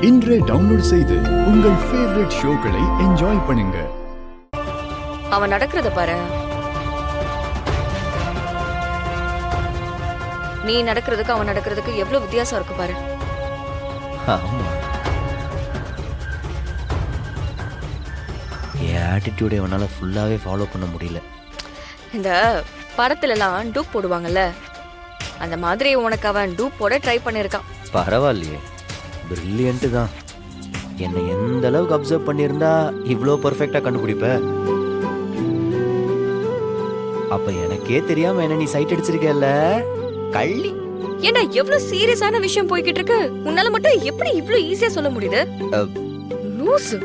இன்றே டவுன்லோட் செய்து உங்கள் ஃபேவரட் ஷோக்களை என்ஜாய் பண்ணுங்க. அவன் நடக்கிறத பாரு. நீ நடக்கிறதுக்கு அவன் நடக்கிறதுக்கு எவ்வளவு வித்தியாசம் இருக்கு பாரு. ஆமா, என் ஆட்டிடியூடை அவனால ஃபுல்லாவே ஃபாலோ பண்ண முடியல. இந்த படத்துல எல்லாம் டூப் போடுவாங்கல்ல, அந்த மாதிரி உனக்கு அவன் டூப் போட ட்ரை பண்ணிருக்கான். பரவாயில்லையே, பிரில்லியன்ட் தான். என்னை எந்த அளவுக்கு அப்சர்வ் பண்ணியிருந்தா இவ்வளோ பர்ஃபெக்டா கண்டுபிடிப்ப? அப்ப எனக்கே தெரியாம என்ன நீ சைட் அடிச்சிருக்கல கள்ளி. ஏண்டா எவ்வளவு சீரியஸான விஷயம் போய்கிட்டு இருக்கு, உன்னால மட்டும் எப்படி இவ்வளவு ஈஸியா சொல்ல முடியுது? லூசு.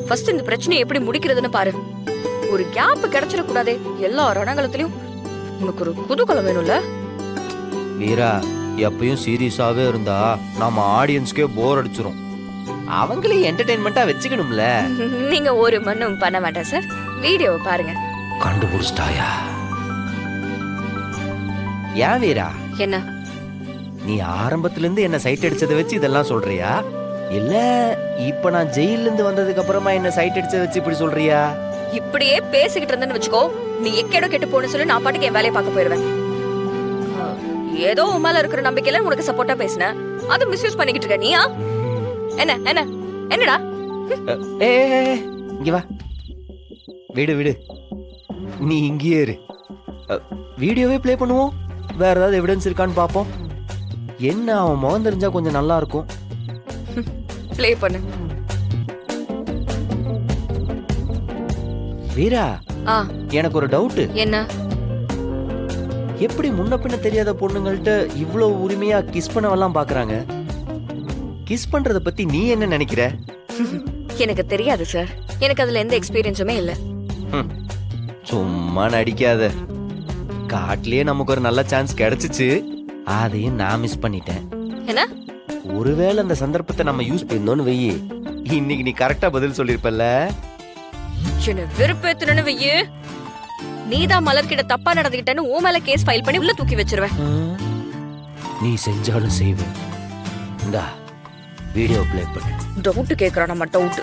ஃபர்ஸ்ட் இந்த பிரச்சனையை எப்படி முடிக்கிறதுன்னு பாரு. ஒரு கேப் கிடைச்சிட கூடாதே. எல்லா ரணங்களத்திலயும் உனக்கு ஒரு குதூகலம் வேணும்ல. வீரா, எப்பயும் சீரியஸாவே இருந்தா நம்ம ஆடியன்ஸ்க்கே போர் அடிச்சிரும். அவங்களே என்டர்டெயின்மெண்டா வச்சுக்கணும்ல. நீங்க ஒரு மண்ணும் பண்ண மாட்டேன் சார். வீடியோவை பாருங்க. கண்டுபிடிச்சிட்டாயா? ஏன் வீரா, என்ன நீ ஆரம்பத்துல இருந்து என்ன சைட் அடிச்சதை வச்சு இதெல்லாம் சொல்றியா, இல்ல இப்ப நான் ஜெயில இருந்து வந்ததுக்கு அப்புறமா என்ன சைட் அடிச்சதை வச்சு இப்படி சொல்றியா? இப்படியே பேசிக்கிட்டு இருந்தேன்னு வச்சுக்கோ, நீ எக்கேடோ கெட்டு போன்னு சொல்லி நான் பாட்டுக்கு என் வேலையை பார்க்க போயிருவேன். ஏதோ உன் மேல இருக்கிற நம்பிக்கையில உனக்கு சப்போர்ட்டா பேசினேன், அதை மிஸ்யூஸ் பண்ணிக்கிட்டு இருக்க நீயா? என்ன என்ன என்னடா? ஏ இங்க வா, விடு விடு, நீ இங்கேயே இரு. வீடியோவே ப்ளே பண்ணுவோம், வேற ஏதாவது எவிடன்ஸ் இருக்கான்னு பாப்போம். என்ன அவன் முகம் தெரிஞ்சா கொஞ்சம் நல்லா இருக்கும். ப்ளே பண்ணு. வீரா, எனக்கு ஒரு டவுட். என்ன? எப்படி முன்ன பின்ன தெரியாத பொண்ணுங்கள்ட்ட இவ்வளவு உரிமையா கிஸ் பண்ணவெல்லாம் பாக்குறாங்க? கிஸ் பண்றத பத்தி நீ என்ன நினைக்கிற? எனக்கு தெரியாது சார், எனக்கு அதுல எந்த எக்ஸ்பீரியன்ஸுமே இல்ல. சும்மா நடிக்காத. காட்டிலேயே நமக்கு ஒரு நல்ல சான்ஸ் கிடைச்சிச்சு, அதையும் நான் மிஸ் பண்ணிட்டேன். என்ன? ஒருவேளை அந்த சந்தர்ப்பத்தை நம்ம யூஸ் பண்ணோம்னு வெயி, இன்னைக்கு நீ கரெக்டா பதில் சொல்லிருப்பல்ல. என்ன வெறுப்பேத்துறன்னு வெய்யு, நீதான் மலர்கிட்ட தப்பா நடந்துகிட்டேன்னு உன் மேல கேஸ் ஃபைல் பண்ணி உள்ள தூக்கி வச்சிருவேன். நீ செஞ்சாலும் செய்வேன். இந்தா வீடியோ ப்ளே பண்ணு. டவுட் கேக்குறான மட்டும் டவுட்.